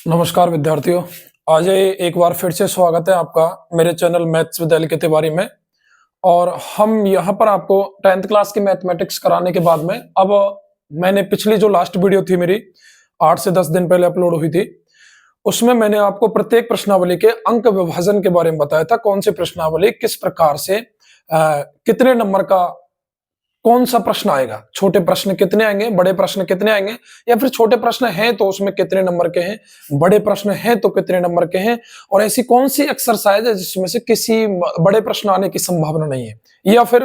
नमस्कार विद्यार्थियों। आज एक बार फिर से स्वागत है आपका मेरे चैनल मैथ्स विद्यालय के तिवारी में। और हम यहाँ पर आपको 10th क्लास की मैथमेटिक्स कराने के बाद में अब मैंने पिछली जो लास्ट वीडियो थी मेरी 8 से 10 दिन पहले अपलोड हुई थी, उसमें मैंने आपको प्रत्येक प्रश्नावली के अंक विभाजन के बारे में बताया था। कौन सी प्रश्नावली किस प्रकार से कितने नंबर का कौन सा प्रश्न आएगा, छोटे प्रश्न कितने आएंगे, बड़े प्रश्न कितने आएंगे, या फिर छोटे प्रश्न हैं तो उसमें कितने नंबर के हैं, बड़े प्रश्न हैं तो कितने नंबर के हैं, और ऐसी कौन सी एक्सरसाइज है जिसमें से किसी बड़े प्रश्न आने की संभावना नहीं है, या फिर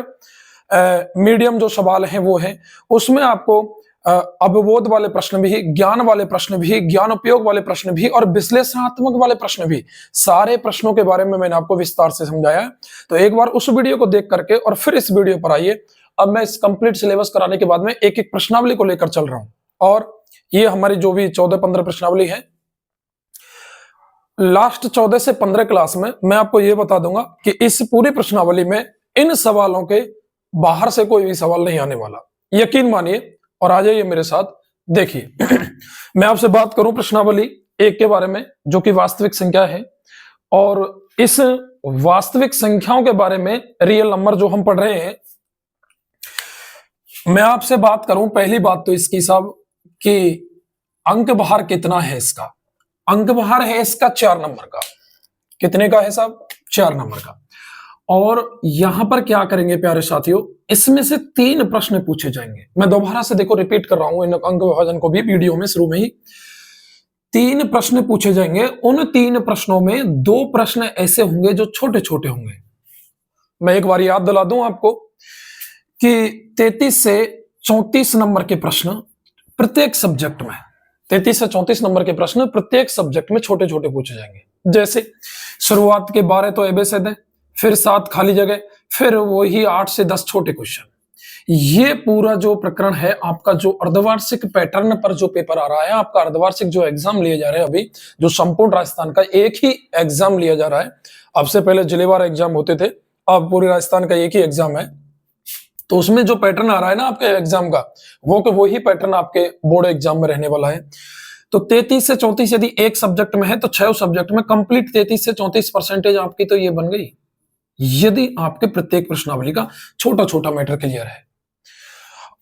मीडियम जो सवाल हैं वो हैं। उसमें आपको अवबोध वाले प्रश्न भी, ज्ञान वाले प्रश्न भी, ज्ञान उपयोग वाले प्रश्न भी और विश्लेषणात्मक वाले प्रश्न भी, सारे प्रश्नों के बारे में मैंने आपको विस्तार से समझाया है। तो एक बार उस वीडियो को देख करके और फिर इस वीडियो पर आइए। अब मैं इस कंप्लीट सिलेबस कराने के बाद में एक एक प्रश्नावली को लेकर चल रहा हूं, और ये हमारी जो भी 14-15 प्रश्नावली है, लास्ट 14 से 15 क्लास में मैं आपको ये बता दूंगा कि इस पूरी प्रश्नावली में इन सवालों के बाहर से कोई भी सवाल नहीं आने वाला, यकीन मानिए। और आ जाइए मेरे साथ, देखिए मैं आपसे बात करूं प्रश्नावली एक के बारे में, जो कि वास्तविक संख्या है। और इस वास्तविक संख्याओं के बारे में, रियल नंबर जो हम पढ़ रहे हैं, मैं आपसे बात करूं पहली बात तो इसकी साहब कि अंक बाहर कितना है इसका। अंक बाहर है इसका 4 नंबर का। कितने का है साहब? 4 नंबर का। और यहां पर क्या करेंगे प्यारे साथियों, इसमें से 3 प्रश्न पूछे जाएंगे। मैं दोबारा से देखो रिपीट कर रहा हूं इन अंक विभाजन को भी, वीडियो में शुरू में ही 3 प्रश्न पूछे जाएंगे। उन 3 प्रश्नों में 2 प्रश्न ऐसे होंगे जो छोटे छोटे होंगे। मैं एक बार याद दिला दूं आपको कि 33 से 34 नंबर के प्रश्न प्रत्येक सब्जेक्ट में, 33 से 34 नंबर के प्रश्न प्रत्येक सब्जेक्ट में छोटे छोटे पूछे जाएंगे। जैसे शुरुआत के 12 तो एबेसेड है, फिर 7 खाली जगह, फिर वही 8 से 10 छोटे क्वेश्चन। ये पूरा जो प्रकरण है आपका, जो अर्धवार्षिक पैटर्न पर जो पेपर आ रहा है, आपका अर्धवार्षिक जो एग्जाम लिए जा रहे हैं अभी, जो संपूर्ण राजस्थान का एक ही एग्जाम लिया जा रहा है। अब से पहले जिलेवार एग्जाम होते थे, अब पूरे राजस्थान का एक ही एग्जाम है। तो उसमें जो पैटर्न आ रहा है ना आपके एग्जाम का, वो ही पैटर्न आपके बोर्ड एग्जाम में रहने वाला है। तो 33 से 34 यदि एक सब्जेक्ट में है तो 6 सब्जेक्ट में कंप्लीट 33 से 34% आपकी तो ये बन गई, यदि आपके प्रत्येक प्रश्नावली का छोटा छोटा मैटर क्लियर है।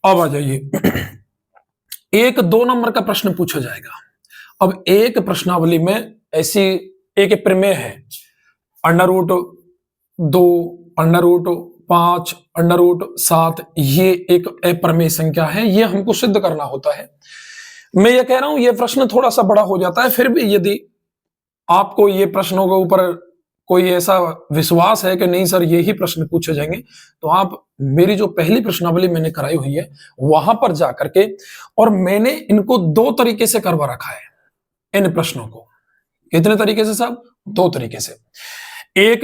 अब आ जाइए 1-2 नंबर का प्रश्न पूछा जाएगा। अब एक प्रश्नावली में ऐसी एक प्रमेय है, √2, √5, √7, ये एक अप्रमेय संख्या है, ये हमको सिद्ध करना होता है। मैं ये कह रहा हूं ये प्रश्न थोड़ा सा बड़ा हो जाता है, फिर भी यदि आपको ये प्रश्नों के ऊपर कोई ऐसा विश्वास है कि नहीं सर ये ही प्रश्न पूछे जाएंगे, तो आप मेरी जो पहली प्रश्नावली मैंने कराई हुई है वहां पर जाकर के, और मैंने इनको 2 तरीके से करवा रखा है इन प्रश्नों को। कितने तरीके से साहब? 2 तरीके से। एक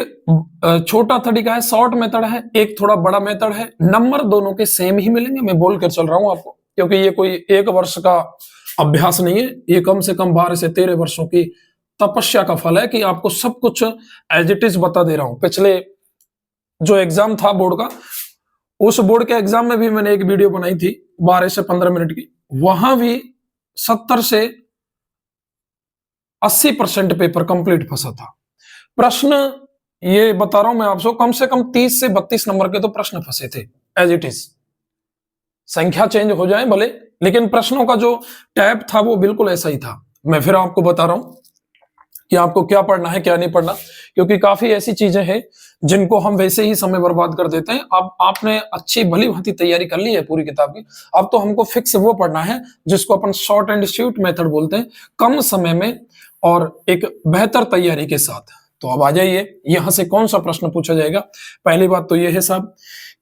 छोटा तरीका है, शॉर्ट मेथड है, एक थोड़ा बड़ा मेथड है। नंबर दोनों के सेम ही मिलेंगे, मैं बोल कर चल रहा हूं आपको, क्योंकि ये कोई 1 वर्ष का अभ्यास नहीं है, ये कम से कम 12 से 13 वर्षों की तपस्या का फल है कि आपको सब कुछ एज इट इज बता दे रहा हूं। पिछले जो एग्जाम था बोर्ड का, उस बोर्ड के एग्जाम में भी मैंने एक वीडियो बनाई थी 12 से 15 मिनट की, वहां भी 70 से 80% पेपर कंप्लीट फंसा था। प्रश्न ये बता रहा हूं मैं आपको, कम से कम 30 से 32 नंबर के तो प्रश्न फंसे थे एज इट इज। संख्या चेंज हो जाए भले, लेकिन प्रश्नों का जो टैब था वो बिल्कुल ऐसा ही था। मैं फिर आपको बता रहा हूं कि आपको क्या पढ़ना है क्या नहीं पढ़ना, क्योंकि काफी ऐसी चीजें हैं जिनको हम वैसे ही समय बर्बाद कर देते हैं। अब आपने अच्छी भली भांति तैयारी कर ली है पूरी किताब की, अब तो हमको फिक्स वो पढ़ना है जिसको अपन शॉर्ट एंड स्वीट मेथड बोलते हैं, कम समय में और एक बेहतर तैयारी के साथ। तो अब आ जाइए यहां से कौन सा प्रश्न पूछा जाएगा। पहली बात तो यह है साहब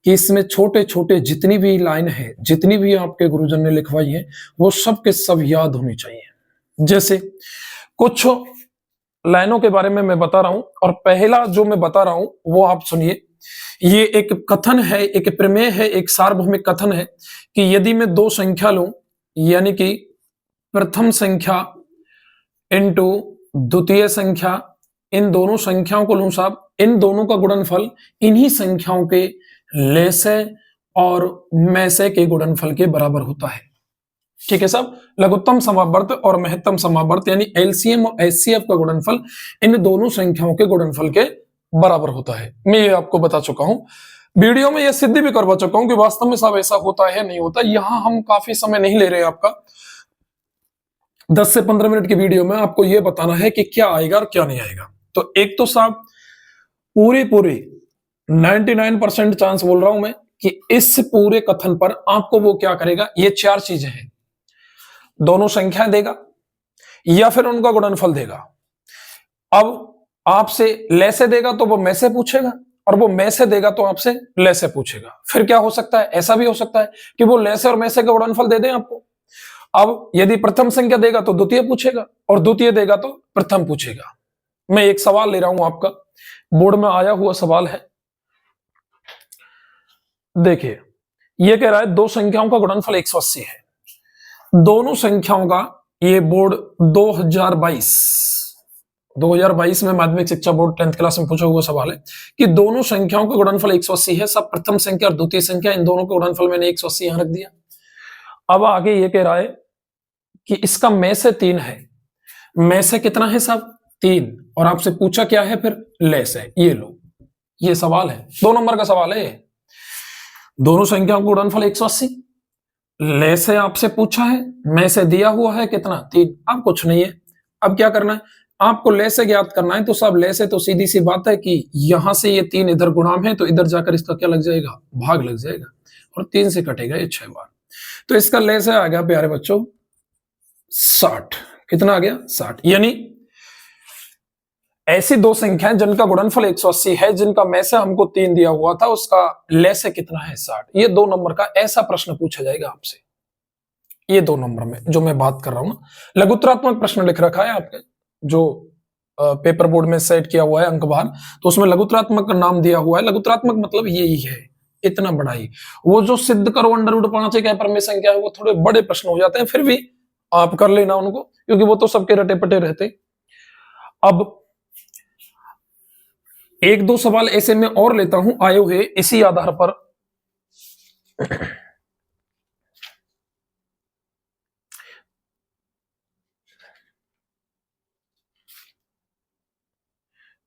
कि इसमें छोटे छोटे जितनी भी लाइन है, जितनी भी आपके गुरुजन ने लिखवाई है, वो सब के सब याद होनी चाहिए। जैसे कुछ लाइनों के बारे में मैं बता रहा हूं, और पहला जो मैं बता रहा हूं वो आप सुनिए। ये एक कथन है, एक प्रमेय है, एक सार्वभौमिक कथन है कि यदि मैं 2 संख्या लूं, यानी कि प्रथम संख्या इंटू द्वितीय संख्या, इन दोनों संख्याओं को लूं साहब, इन दोनों का गुणनफल इन्हीं संख्याओं के लेसे और मैसे के गुणनफल के बराबर होता है। ठीक है साहब। लघुत्तम समावर्त और महत्तम समावर्त यानी एलसीएम और एचसीएफ का गुणनफल इन दोनों संख्याओं के गुणनफल के बराबर होता है। मैं ये आपको बता चुका हूं, वीडियो में ये सिद्ध भी करवा चुका हूं कि वास्तव में साहब ऐसा होता है नहीं होता। यहां हम काफी समय नहीं ले रहे आपका, 10 से 15 मिनट की वीडियो में आपको यह बताना है कि क्या आएगा और क्या नहीं आएगा। तो एक तो साहब पूरी 99% चांस बोल रहा हूं मैं कि इस पूरे कथन पर आपको वो क्या करेगा, ये चार चीजें हैं, दोनों संख्याएं देगा या फिर उनका गुणनफल देगा। अब आपसे ले से देगा तो वो में से पूछेगा, और वो में से देगा तो आपसे ले से पूछेगा। फिर क्या हो सकता है, ऐसा भी हो सकता है कि वो ले से और में से का गुणनफल दे दें आपको। अब यदि प्रथम संख्या देगा तो द्वितीय पूछेगा, और द्वितीय देगा तो प्रथम पूछेगा। मैं एक सवाल ले रहा हूं, आपका बोर्ड में आया हुआ सवाल है, देखिए ये कह रहा है दो संख्याओं का गुणनफल 180 है। दोनों संख्याओं का, ये बोर्ड 2022 में माध्यमिक शिक्षा बोर्ड 10th क्लास में पूछा हुआ सवाल है कि दोनों संख्याओं का गुणनफल 180 है। सब प्रथम संख्या और द्वितीय संख्या, इन दोनों का गुणनफल मैंने 180 यहां रख दिया। अब आगे ये कह रहा है कि इसका में से 3 है। में से कितना है साहब, 3, और आपसे पूछा क्या है फिर, ले से। ये लो, ये सवाल है, 2 नंबर का सवाल है। दोनों संख्याओं का गुणनफल 180, ले से आपसे पूछा है, में से दिया हुआ है कितना, 3। अब कुछ नहीं है, अब क्या करना है, आपको ले से ज्ञात करना है। तो सब ले से तो सीधी सी बात है कि यहां से ये 3 इधर गुणाम है, तो इधर जाकर इसका क्या लग जाएगा, भाग लग जाएगा, और 3 से कटेगा ये 6 बार। तो इसका ले से आ गया प्यारे बच्चों 60। कितना आ गया, 60। यानी ऐसी दो संख्याएं जिनका गुणनफल 180 है, जिनका में से हमको 3 दिया हुआ था, उसका ले से कितना है, 60। ये 2 नंबर का ऐसा प्रश्न पूछा जाएगा आपसे। ये 2 नंबर में जो मैं बात कर रहा हूं ना, लघुत्तरात्मक प्रश्न लिख रखा है आपके जो पेपर बोर्ड में सेट किया हुआ है अंकभार, तो उसमें लघुत्तरात्मक का नाम दिया हुआ है। लघुत्तरात्मक मतलब यही है, इतना बड़ा ही। वो जो सिद्ध करो √5 एक अपरिमेय संख्या है, वो थोड़े बड़े प्रश्न हो जाते हैं, फिर भी आप कर लेना उनको, क्योंकि वो तो सबके रटे पटे रहते। अब 1-2 सवाल ऐसे में और लेता हूं आए हुए इसी आधार पर।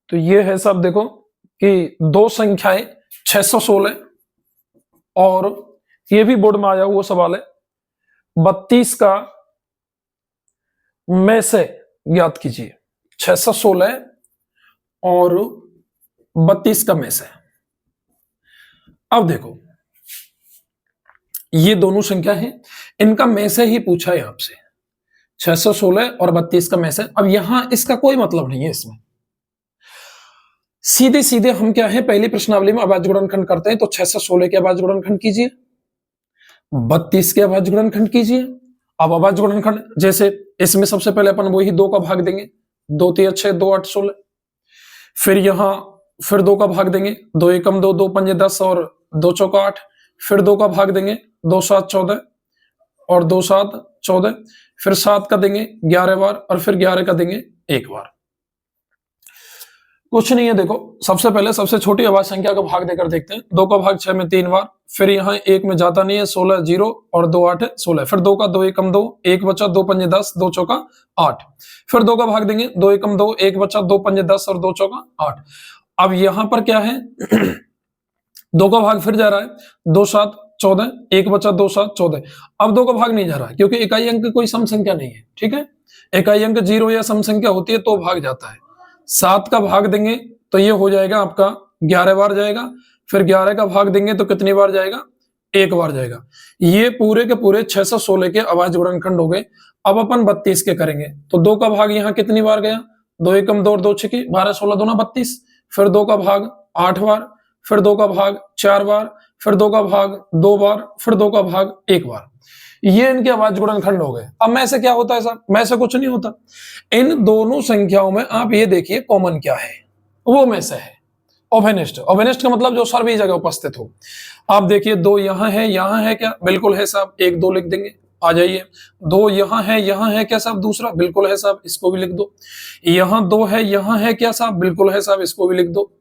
तो ये है सब, देखो कि दो संख्याएं 616, और ये भी बोर्ड में आया हुआ सवाल है 32 का में से ज्ञात कीजिए। 616 और 32 का में से। अब देखो ये दोनों संख्या है, इनका में से ही पूछा है आपसे, 616 और 32 का में से। अब यहां इसका कोई मतलब नहीं है, इसमें सीधे सीधे हम क्या है, पहली प्रश्नावली में अभाज्य गुणनखंड करते हैं। तो 616 के अभाज्य गुणनखंड कीजिए, 32 के अभाज्य गुणनखंड कीजिए। अब अभाज्य गुणनखंड जैसे इसमें सबसे पहले अपन वही 2 का भाग देंगे, 2 3 6 2 8 16। फिर यहां फिर 2 का भाग देंगे, 2 एकम 2 2 पंजे 10 और 2 चौका 8। फिर 2 का भाग देंगे, 2 7 14 और 2 7 14। फिर 7 का देंगे 11 बार, और फिर 11 का देंगे 1 बार। कुछ नहीं है, देखो सबसे पहले सबसे छोटी अभाज्य संख्या का भाग देकर देखते हैं। 2 का भाग 6 में 3 बार, फिर यहाँ 1 में जाता नहीं है, 16 0 और 2 8 16। फिर 2 का 2 एकम 2 1 बचा, 2 पंजे 10 2 चौका 8। फिर 2 का भाग देंगे, 2 एकम 2 1 बचा, 2 पंजे 10 और 2 चौका 8। अब यहां पर क्या है 2 का भाग फिर जा रहा है, 2 7 14 1 बचा, 2 7 14। अब 2 का भाग नहीं जा रहा है, क्योंकि इकाई अंक कोई सम संख्या नहीं है। ठीक है, इकाई अंक 0 या सम संख्या होती है तो भाग जाता है। 7 का भाग देंगे तो ये हो जाएगा आपका 11 बार जाएगा। फिर 11 का भाग देंगे तो कितनी बार जाएगा, 1 बार जाएगा। ये पूरे के पूरे 616 के अभाज्य गुणनखंड हो गए। अब अपन 32 के करेंगे, तो 2 का भाग यहाँ कितनी बार गया, 2 एकम 2 और 2 छकी 12 16 2 32। फिर 2 का भाग 8 बार, फिर 2 का भाग 4 बार, फिर 2 का भाग 2 बार, फिर 2 का भाग 1 बार। ये इनके अभाज्य गुणनखंड हो गए। अब में से क्या होता है साहब, में से कुछ नहीं होता। इन दोनों संख्याओं में आप ये देखिए कॉमन क्या है, वो में से है ओवेनिस्ट। ओवेनिस्ट का मतलब जो सभी जगह उपस्थित हो। आप देखिए 2 यहाँ है क्या, बिल्कुल है साहब, 1 2 लिख देंगे, आ जाइए। 2 यहाँ है क्या साहब, दूसरा बिल्कुल है साहब, इसको भी लिख दो। यहाँ 2 है, यहाँ है क्या साहब, बिल्कुल है साहब, इसको भी लिख दो।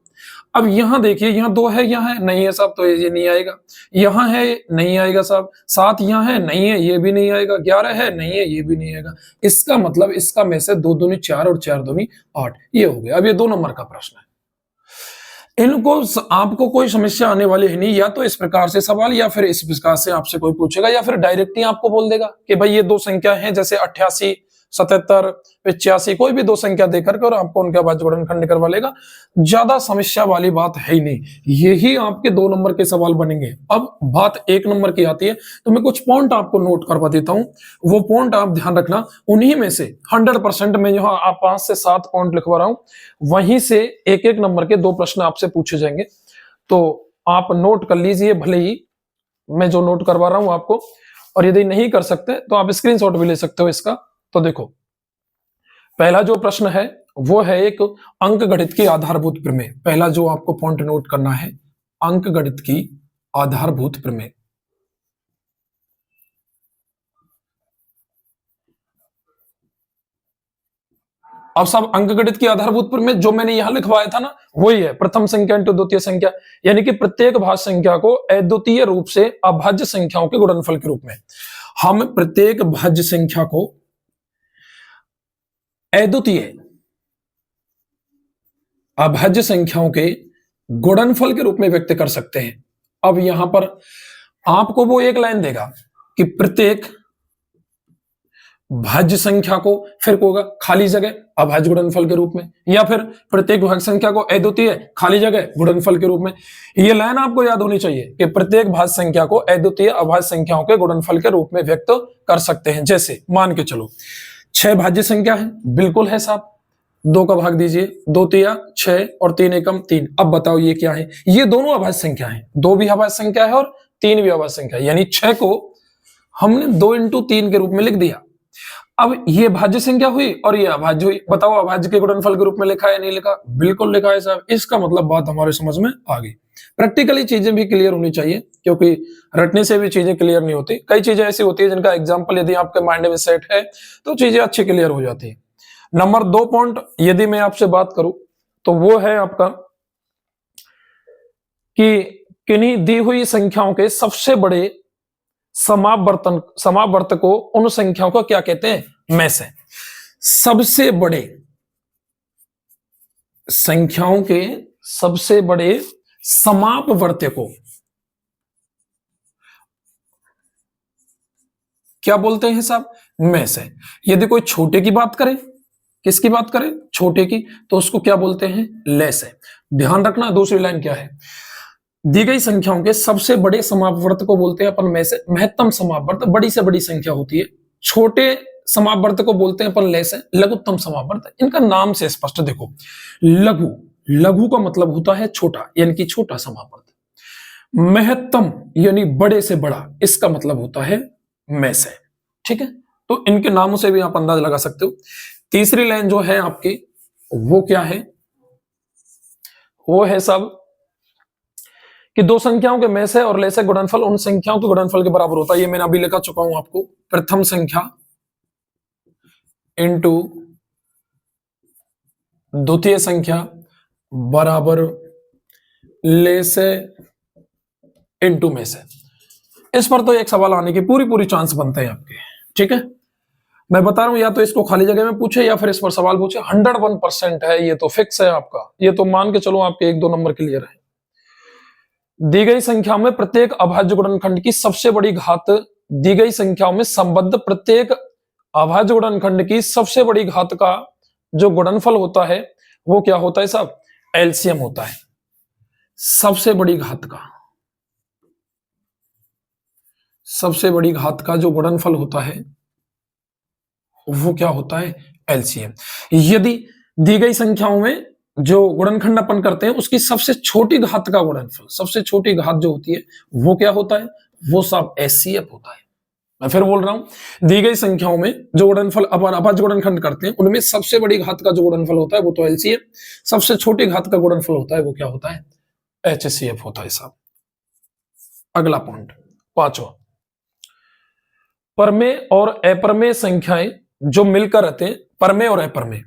अब यहां देखिए, यहां 2 है, यहां है, नहीं है साहब, तो ये नहीं आएगा। यहां है, नहीं आएगा साहब। 7 यहां है, नहीं है, ये भी नहीं आएगा। 11 है, नहीं है, ये भी नहीं आएगा। इसका मतलब इसका में से 2 दूनी 4 और 4 दूनी 8, ये हो गया। अब ये 2 नंबर का प्रश्न है। इनको आपको कोई समस्या आने वाली है नहीं, या तो इस प्रकार से सवाल, या फिर इस प्रकार से आपसे कोई पूछेगा, या फिर डायरेक्ट ही आपको बोल देगा कि भाई ये 2 संख्या हैं, जैसे 88, 77, 85, कोई भी 2 संख्या देकर के और आपको उनका अभाज्य गुणनखंड करवा लेगा। ज्यादा समस्या वाली बात है ही नहीं। यही आपके 2 नंबर के सवाल बनेंगे। अब बात 1 नंबर की आती है, तो मैं कुछ पॉइंट आपको नोट करवा देता हूं, वो पॉइंट आप ध्यान रखना। उन्हीं में से 100% में जो आप 5 से 7 पॉइंट लिखवा रहा हूं, वहीं से एक एक नंबर के 2 प्रश्न आपसे पूछे जाएंगे। तो आप नोट कर लीजिए, भले ही मैं जो नोट करवा रहा हूं आपको, और यदि नहीं कर सकते तो आप स्क्रीनशॉट भी ले सकते हो इसका। तो देखो, पहला जो प्रश्न है वो है एक अंक गणित की आधारभूत प्रमेय। पहला जो आपको पॉइंट नोट करना है, अंक गणित की आधारभूत प्रमेय। अब सब अंक गणित की आधारभूत प्रमेय जो मैंने यहां लिखवाया था ना, वही है प्रथम संख्या इंटू द्वितीय संख्या, यानी कि प्रत्येक भाज्य संख्या को अद्वितीय रूप से अभाज्य संख्याओं के गुणनफल के रूप में, हम प्रत्येक भाज्य संख्या को अद्वितीय अभाज्य संख्याओं के गुणनफल के रूप में व्यक्त कर सकते हैं। अब यहां पर आपको वो एक लाइन देगा कि प्रत्येक भाज्य संख्या को, फिर होगा खाली जगह अभाज्य गुणनफल के रूप में, या फिर प्रत्येक भाज्य संख्या को अद्वितीय खाली जगह गुणनफल के रूप में। ये लाइन आपको याद होनी चाहिए कि प्रत्येक भाज्य संख्या को अद्वितीय अभाज्य संख्याओं के गुणनफल के रूप में व्यक्त कर सकते हैं। जैसे मान के चलो 6 भाज्य संख्या है, बिल्कुल है साहब, 2 का भाग दीजिए, 2 तिया 6 और 3 एकम 3। अब बताओ ये क्या है? ये दोनों अभाज्य संख्या है, 2 भी अभाज्य संख्या है और 3 भी अभाज्य संख्या है, यानी 6 को हमने 2 इंटू 3 के रूप में लिख दिया। अब ये भाज्य संख्या हुई और ये अभाज्य हुई। बताओ अभाज्य के गुणनफल के रूप में लिखा है नहीं लिखा? बिल्कुल लिखा है साहब। इसका मतलब बात हमारे समझ में आ गई। प्रैक्टिकली चीजें भी क्लियर होनी चाहिए, क्योंकि रटने से भी चीजें क्लियर नहीं होती। कई चीजें ऐसी होती है जिनका एग्जाम्पल यदि आपके माइंड में सेट है तो चीजें अच्छी क्लियर हो जाती है। नंबर 2 पॉइंट यदि मैं आपसे बात करूं तो वो है आपका कि किन्हीं दी हुई संख्याओं के सबसे बड़े समावर्त को उन संख्याओं को क्या कहते हैं? में से सबसे बड़े संख्याओं के सबसे बड़े समापवर्त को क्या बोलते हैं साहब? में से। यदि कोई छोटे की बात करे, किसकी बात करें? छोटे की, तो उसको क्या बोलते हैं? ले से। ध्यान रखना दूसरी लाइन क्या है, दी गई संख्याओं के सबसे बड़े समापवर्त को बोलते हैं अपन में से महत्तम समापवर्त, बड़ी से बड़ी संख्या होती है। छोटे समापवर्त को बोलते हैं अपन ले से लघुत्तम समापवर्त। इनका नाम से स्पष्ट देखो, लघु, लघु का मतलब होता है छोटा, यानी कि छोटा समापवर्त। महत्तम यानी बड़े से बड़ा, इसका मतलब होता है में से। ठीक है, तो इनके नामों से भी आप अंदाज लगा सकते हो। तीसरी लाइन जो है आपकी वो क्या है? वो है सब कि 2 संख्याओं के में से और ले से गुणनफल उन संख्याओं के गुणनफल के बराबर होता है। ये मैंने अभी लिखा चुका हूं आपको, प्रथम संख्या इंटू द्वितीय संख्या बराबर ले से इंटू में से। इस पर तो एक सवाल आने की पूरी चांस बनते हैं आपके। ठीक है, मैं बता रहा हूं, या तो इसको खाली जगह में पूछे या फिर इस पर सवाल पूछे। 101% है, ये तो फिक्स है आपका। ये तो मान के चलो आपके 1-2 नंबर क्लियर है। दी गई संख्या में प्रत्येक अभाज्य गुणनखंड की सबसे बड़ी घात, दी गई संख्याओं में संबद्ध प्रत्येक अभाज्य गुणनखंड की सबसे बड़ी घात का जो गुणनफल होता है वो क्या होता है साहब? एलसीएम होता है। सबसे बड़ी घात का, सबसे बड़ी घात का जो गुणनफल होता है वो क्या होता है? एलसीएम। यदि दी गई संख्याओं में जो गुणनखंड अपन करते हैं उसकी सबसे छोटी घात का गुणनफल, सबसे छोटी घात जो होती है वो क्या होता है? वो सब एचसीएफ होता है। मैं फिर बोल रहा हूं, दी गई संख्याओं में जो गुणनफल अपन अभाज्य गुणनखंड करते हैं उनमें सबसे बड़ी घात का जो गुणनफल होता है वो तो एलसीएफ, सबसे छोटी घात का गुणनफल होता है वो क्या होता है? एचसीएफ होता है साहब। अगला पॉइंट 5वां, परमेय और अप्रमेय संख्याएं जो मिलकर रहते हैं, परमेय और अप्रमेय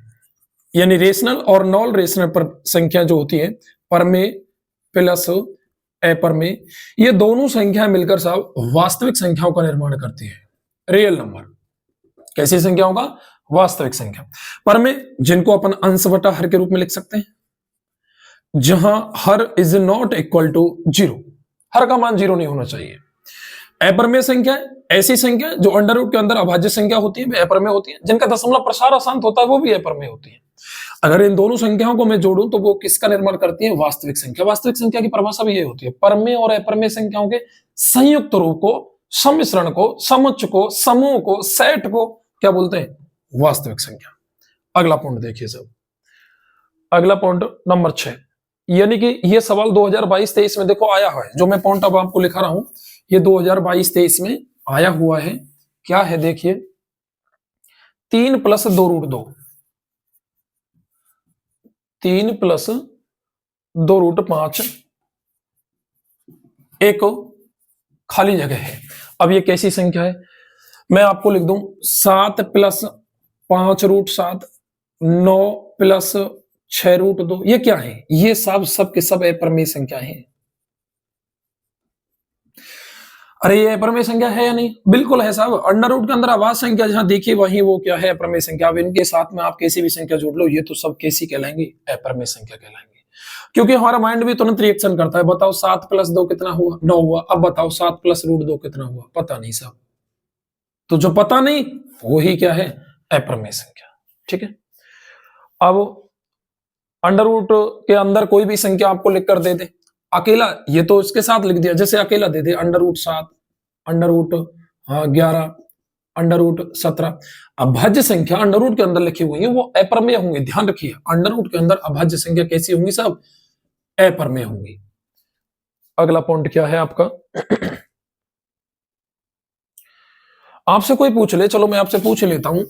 यानी रेशनल और नॉन रेशनल संख्या जो होती है, परमेय प्लस अपरमेय, ये दोनों संख्याएं मिलकर साहब वास्तविक संख्याओं का निर्माण करती है, रियल नंबर। कैसी संख्याओं का? वास्तविक संख्या। परमेय जिनको अपन अंश बटा हर के रूप में लिख सकते हैं, जहां हर इज नॉट इक्वल टू 0, हर का मान 0 नहीं होना चाहिए। अपरमेय संख्या ऐसी संख्या जो अंडर रूट के अंदर अभाज्य संख्या होती है, वे अपरमेय होती है। जिनका दशमलव प्रसार अशांत होता है वो भी अपरमेय होती है। अगर इन दोनों संख्याओं को मैं जोड़ूं तो वो किसका निर्माण करती है? वास्तविक संख्या। वास्तविक संख्या की परिभाषा भी ये होती है, परमेय और अपरमेय संख्याओं के संयुक्त रूप को, सम्मिश्रण को, समुच्चय को, समूह को, सेट को क्या बोलते हैं? वास्तविक संख्या। अगला पॉइंट देखिए सब, अगला पॉइंट नंबर 6, यानी कि ये सवाल 2022-23 में देखो आया है, जो मैं पॉइंट अब आपको लिखा रहा हूं ये 2022-23 में आया हुआ है। क्या है देखिए, 3 + 2 √ 2, 3 + 2 √ 5, एक खाली जगह है। अब ये कैसी संख्या है? मैं आपको लिख दूं 7 + 5 √ 7, 9 + 6 √ 2, ये क्या है? ये सब के सब अपरमेय संख्या है। अरे ये अपरमेय संख्या है या नहीं? बिल्कुल है साहब। अंडर रूट के अंदर अभाज्य संख्या जहां देखिए वहीं वो क्या है? अपरमेय संख्या। अब इनके साथ में आप कैसी भी संख्या जोड़ लो, ये तो सब कैसी कहलाएंगी? अपरमेय संख्या कहलाएंगी। क्योंकि हमारा माइंड भी तुरंत रिएक्शन करता है। बताओ 7 + 2 कितना हुआ? 9 हुआ। अब बताओ 7 + √2 कितना हुआ? पता नहीं साहब। तो जो पता नहीं वो ही क्या है? अपरमेय संख्या। ठीक है। अब अंडर रूट के अंदर कोई भी संख्या आपको लिखकर दे दे, अकेला, ये तो इसके साथ लिख दिया, जैसे अकेला दे दे √7, √11, √17। अभाज्य संख्या अंडर रूट के अंदर लिखी हुई है वो अपरमेय होंगी। ध्यान रखिए, अंडर रूट के अंदर अभाज्य संख्या कैसी होंगी साहब? अपरमेय होंगी। अगला पॉइंट क्या है आपका? आपसे कोई पूछ ले, चलो मैं आपसे पूछ लेता हूं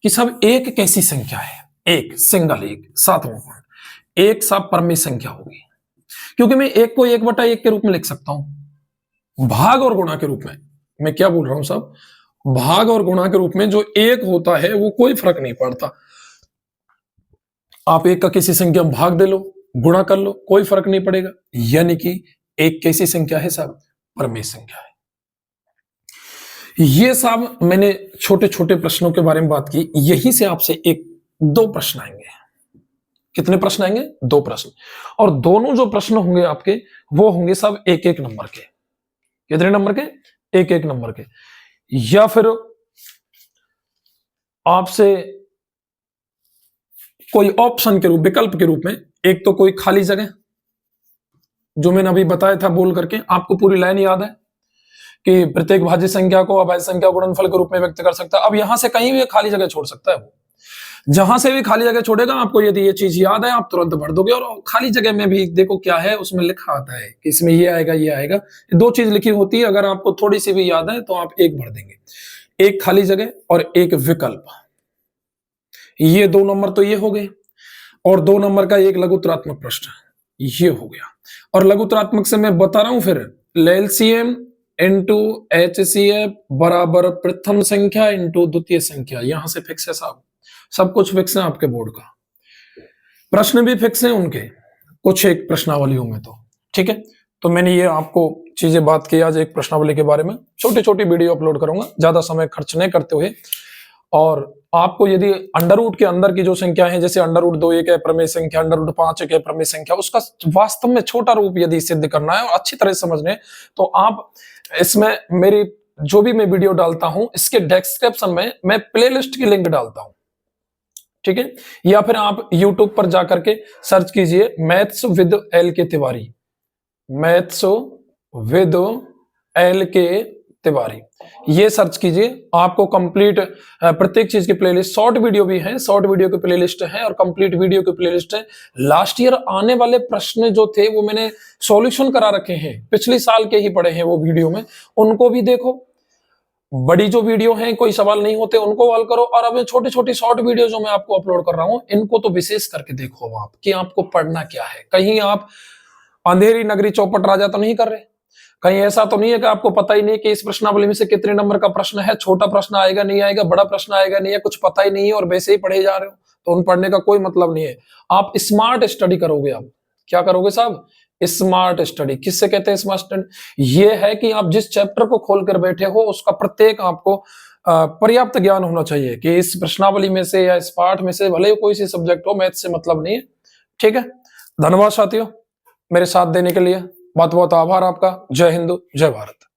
कि सब एक कैसी संख्या है? एक, सिंगल एक। 7वां पॉइंट, एक सब परमेय संख्या होगी, क्योंकि मैं एक को 1/1 के रूप में लिख सकता हूं, भाग और गुणा के रूप में। मैं क्या बोल रहा हूं साहब? भाग और गुणा के रूप में जो एक होता है वो कोई फर्क नहीं पड़ता। आप एक का किसी संख्या में भाग दे लो, गुणा कर लो, कोई फर्क नहीं पड़ेगा। यानी कि एक कैसी संख्या है साहब? परमेय संख्या है। ये साहब मैंने छोटे छोटे प्रश्नों के बारे में बात की। यहीं से आपसे 1-2 प्रश्न आएंगे। कितने प्रश्न आएंगे? 2 प्रश्न। और दोनों जो प्रश्न होंगे आपके वो होंगे सब 1-1 नंबर के। कितने नंबर के? 1-1 नंबर के। या फिर आपसे कोई ऑप्शन के रूप, विकल्प के रूप में, एक तो कोई खाली जगह, जो मैंने अभी बताया था बोल करके, आपको पूरी लाइन याद है कि प्रत्येक भाज्य संख्या को अभाज्य संख्या गुणनफल के रूप में व्यक्त कर सकता है। अब यहां से कहीं भी खाली जगह छोड़ सकता है वो। जहां से भी खाली जगह छोड़ेगा, आपको यदि ये चीज याद है आप तुरंत भर दोगे। और खाली जगह में भी देखो क्या है, उसमें लिखा आता है कि इसमें ये आएगा, ये आएगा। 2 चीज लिखी होती है, अगर आपको थोड़ी सी भी याद है तो आप 1 भर देंगे। एक खाली जगह और एक विकल्प। ये 2 नंबर तो ये हो गए, और 2 नंबर का एक लघुत्तरात्मक प्रश्न ये हो गया। और लघुत्तरात्मक से मैं बता रहा हूं फिर, LCM इंटू HCF बराबर प्रथम संख्या इंटू द्वितीय संख्या। यहां से फिक्स है साहब, सब कुछ फिक्स है आपके बोर्ड का। प्रश्न भी फिक्स है उनके, कुछ एक प्रश्नावलियों में तो। ठीक है, तो मैंने ये आपको चीजें बात की आज एक प्रश्नावली के बारे में। छोटी छोटी वीडियो अपलोड करूंगा, ज्यादा समय खर्च नहीं करते हुए। और आपको यदि अंडर रूट के अंदर की जो संख्या है, जैसे √2 एक अपरमेय संख्या, √5 एक अपरमेय संख्या, उसका वास्तव में छोटा रूप यदि सिद्ध करना है और अच्छी तरह से समझने, तो आप इसमें मेरी जो भी मैं वीडियो डालता हूं इसके डिस्क्रिप्शन में मैं प्लेलिस्ट की लिंक डालता हूं। ठीक है, या फिर आप YouTube पर जाकर के सर्च कीजिए maths with LK Tiwari, maths with LK Tiwari, ये सर्च कीजिए। आपको कंप्लीट प्रत्येक चीज की प्लेलिस्ट, शॉर्ट वीडियो भी है, शॉर्ट वीडियो की प्लेलिस्ट है और कंप्लीट वीडियो की प्लेलिस्ट है। लास्ट ईयर आने वाले प्रश्न जो थे वो मैंने सॉल्यूशन करा रखे हैं, पिछले साल के ही पड़े हैं वो वीडियो में, उनको भी देखो। बड़ी जो वीडियो है कोई सवाल नहीं होते उनको हल करो, और अब छोटी छोटी शॉर्ट वीडियो जो मैं आपको अपलोड कर रहा हूं इनको तो विशेष करके देखो आप कि आपको पढ़ना क्या है। कहीं आप अंधेरी नगरी चौपट राजा तो नहीं कर रहे, कहीं ऐसा तो नहीं है कि आपको पता ही नहीं कि इस प्रश्नावली में से कितने नंबर का प्रश्न है, छोटा प्रश्न आएगा नहीं आएगा, बड़ा प्रश्न आएगा नहीं है, कुछ पता ही नहीं है और वैसे ही पढ़े जा रहे हो, तो उन पढ़ने का कोई मतलब नहीं है। आप स्मार्ट स्टडी करोगे, आप क्या करोगे साहब? Smart study. किससे कहते हैं स्मार्ट स्टडी? ये है कि आप जिस चैप्टर को खोलकर बैठे हो उसका प्रत्येक आपको पर्याप्त ज्ञान होना चाहिए कि इस प्रश्नावली में से या इस पाठ में से, भले कोई सी सब्जेक्ट हो, मैथ से मतलब नहीं है। ठीक है, धन्यवाद साथियों मेरे साथ देने के लिए। बहुत बहुत आभार आपका। जय हिंद, जय भारत।